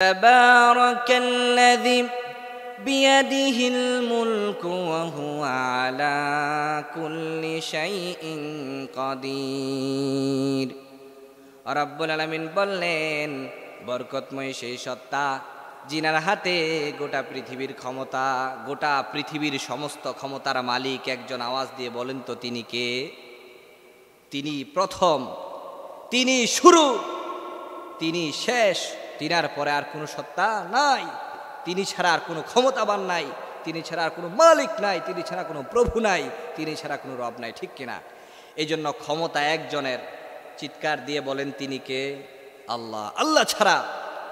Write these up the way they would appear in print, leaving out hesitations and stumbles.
تبارك الذي بيده الملك وهو على كل شيء قدير। রব্বুল আলামিন বললেন, বরকতময় সেই সত্তা যিনার হাতে গোটা পৃথিবীর ক্ষমতা, গোটা পৃথিবীর সমস্ত ক্ষমতার মালিক। একজন আওয়াজ দিয়ে বলেন তো তিনি কে? তিনি প্রথম, তিনি শুরু, তিনি শেষ, তিনার পরে আর কোনো সত্তা নাই, তিনি ছাড়া আর কোনো ক্ষমতাবান নাই, তিনি ছাড়া আর কোনো মালিক নাই, তিনি ছাড়া কোনো প্রভু নাই, তিনি ছাড়া কোনো রব নাই, ঠিক কিনা? এই জন্য ক্ষমতা একজনের। চিৎকার দিয়ে বলেন তিনি কে? আল্লাহ। আল্লাহ ছাড়া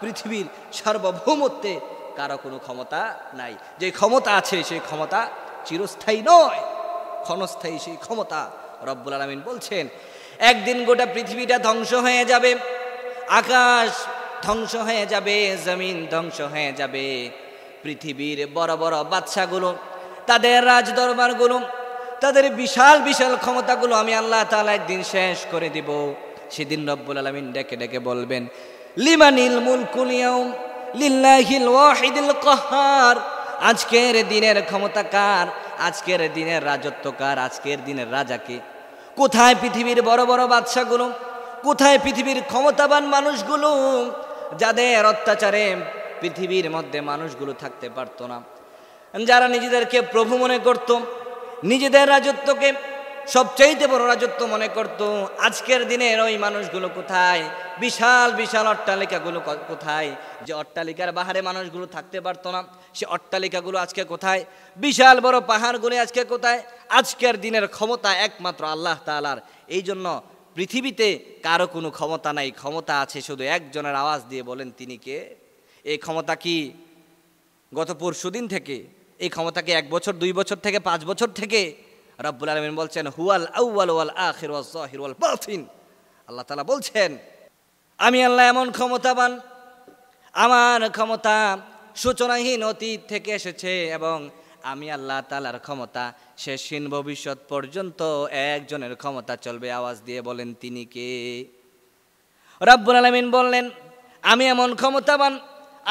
পৃথিবীর সার্বভৌমত্বে কারো কোনো ক্ষমতা নাই। যে ক্ষমতা আছে সেই ক্ষমতা চিরস্থায়ী নয়, ক্ষণস্থায়ী সেই ক্ষমতা। রব্বুল আলামিন বলছেন, একদিন গোটা পৃথিবীটা ধ্বংস হয়ে যাবে, আকাশ ধ্বংস হয়ে যাবে, জমিন ধ্বংস হয়ে যাবে। পৃথিবীর বড় বড় বাদশাগুলো, তাদের রাজ দরবারগুলো, তাদের বিশাল বিশাল ক্ষমতাগুলো আমি আল্লাহ তাআলা একদিন শেষ করে দিব। সেদিন রব্বুল আলামিন ডেকে ডেকে বলবেন, লিমানিল মুলকুল ইয়াউম লিল্লাহিল ওয়াহিদিল কাহ্হার। আজকের দিনের ক্ষমতা কার? আজকের দিনের রাজত্ব কার? আজকের দিনের রাজাকে? কোথায় পৃথিবীর বড় বড় বাদশাগুলো? কোথায় পৃথিবীর ক্ষমতাবান মানুষগুলো, যাদের অত্যাচারে পৃথিবীর মধ্যে মানুষগুলো থাকতে পারতো না, যারা নিজেদেরকে প্রভু মনে করত, নিজেদের রাজত্বকে সবচাইতে বড় রাজত্ব মনে করত? আজকের দিনের ওই মানুষগুলো কোথায়? বিশাল বিশাল অট্টালিকাগুলো কোথায়? যে অট্টালিকার বাহারে মানুষগুলো থাকতে পারতো না, সে অট্টালিকাগুলো আজকে কোথায়? বিশাল বড় পাহাড়গুলো আজকে কোথায়? আজকের দিনের ক্ষমতা একমাত্র আল্লাহ তাআলার। এই জন্য পৃথিবীতে কারো কোনো ক্ষমতা নাই, ক্ষমতা আছে শুধু একজনের। আওয়াজ দিয়ে বলেন তিনি কে? এই ক্ষমতা কি গত পরশুদিন থেকে? এই ক্ষমতা কি 1 বছর, 2 বছর থেকে, 5 বছর থেকে? রব্বুল আলামিন বলছেন, হুয়াল আউয়াল ওয়াল আখির ওয়াজ যাহির ওয়াল বাতিন। আল্লাহ তাআলা বলছেন, আমি আল্লাহ এমন ক্ষমতাবান, আমার ক্ষমতা সূচনাহীন অতীত থেকে এসেছে, এবং আমি আল্লাহ তাআলার ক্ষমতা শেষহীন ভবিষ্যৎ পর্যন্ত একজনের ক্ষমতা চলবে। আওয়াজ দিয়ে বলেন তিনি কে? রব্বুল আলামিন বললেন, আমি এমন ক্ষমতাবান,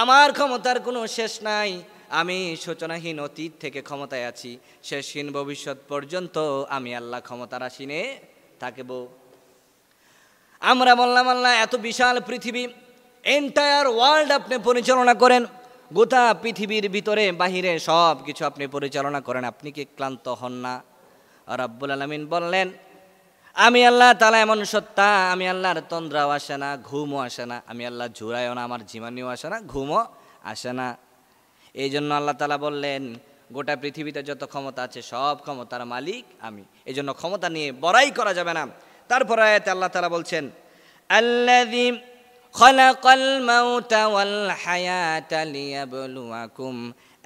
আমার ক্ষমতার কোনো শেষ নাই, আমি সূচনাহীন অতীত থেকে ক্ষমতায় আছি, শেষহীন ভবিষ্যৎ পর্যন্ত আমি আল্লাহ ক্ষমতার আসীনে থাকব। আমরা বললাম, আল্লাহ এত বিশাল পৃথিবী, এন্টায়ার ওয়ার্ল্ড আপনি পরিচালনা করেন, গোটা পৃথিবীর ভিতরে বাহিরে সব কিছু আপনি পরিচালনা করেন, আপনি কি ক্লান্ত হন না? রব্বুল আলামিন বললেন, আমি আল্লাহ তাআলা এমন সত্তা, আমি আল্লাহর তন্দ্রাও আসে না, ঘুমও আসে না, আমি আল্লাহ ঝুরাইও না, আমার ঝিমানিও আসে না, ঘুমও আসে না। এই জন্য আল্লাহ তাআলা বললেন, গোটা পৃথিবীতে যত ক্ষমতা আছে সব ক্ষমতার মালিক আমি। এই জন্য ক্ষমতা নিয়ে বড়াই করা যাবে না। তারপর আয়াতে আল্লাহ তাআলা বলছেন, আল্লাযী খালাকাল মাউতা ওয়াল হায়াতা লিয়াবলুয়াকুম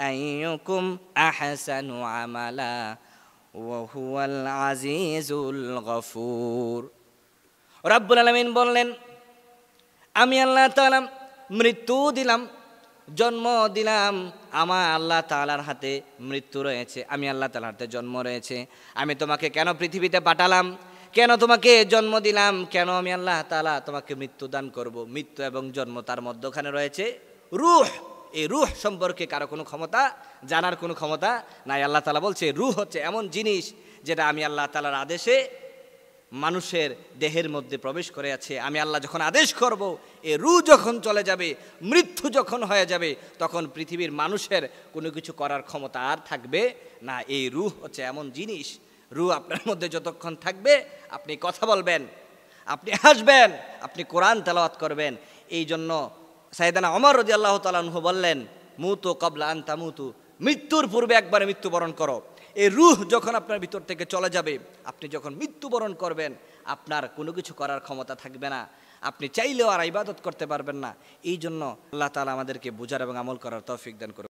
আইয়ুকুম আহসানু আমালা ওয়া হুয়াল আজিজুল গফুর। রব্বুল আলামিন বললেন, আমি আল্লাহ তাআলা মৃত্যু দিলাম, জন্ম দিলাম, আমার আল্লাহ তাআলার হাতে মৃত্যু রয়েছে, আমি আল্লাহ তাআলার হাতে জন্ম রয়েছে। আমি তোমাকে কেন পৃথিবীতে পাঠালাম, কেন তোমাকে জন্ম দিলাম, কেন আমি আল্লাহ তাআলা তোমাকে মৃত্যু দান করব? মৃত্যু এবং জন্ম, তার মধ্যখানে রয়েছে রূহ। এই রূহ সম্পর্কে কারো কোনো ক্ষমতা জানার কোনো ক্ষমতা নাই। আল্লাহ তাআলা বলছে, রূহ হচ্ছে এমন জিনিস যেটা আমি আল্লাহ তাআলার আদেশে মানুষের দেহের মধ্যে প্রবেশ করে আছে। আমি আল্লাহ যখন আদেশ করব, এই রূহ যখন চলে যাবে, মৃত্যু যখন হয়ে যাবে, তখন পৃথিবীর মানুষের কোনো কিছু করার ক্ষমতা আর থাকবে না। এই রূহ হচ্ছে এমন জিনিস, রূহ আপনার মধ্যে যতক্ষণ থাকবে আপনি কথা বলবেন, আপনি হাসবেন, আপনি কোরআন তেলাওয়াত করবেন। এই জন্য সাইয়েদনা ওমর রাদিয়াল্লাহু তাআলা আনহু বললেন, মুতু ক্বাবলা আন তামুতু, মৃত্যুর পূর্বে একবার মৃত্যুবরণ করো। এই রূহ যখন আপনার ভিতর থেকে চলে যাবে, আপনি যখন মৃত্যুবরণ করবেন, আপনার কোনো কিছু করার ক্ষমতা থাকবে না, আপনি চাইলেও আর ইবাদত করতে পারবেন না। এই জন্য আল্লাহ তাআলা আমাদেরকে বুঝার এবং আমল করার তৌফিক দান করুন।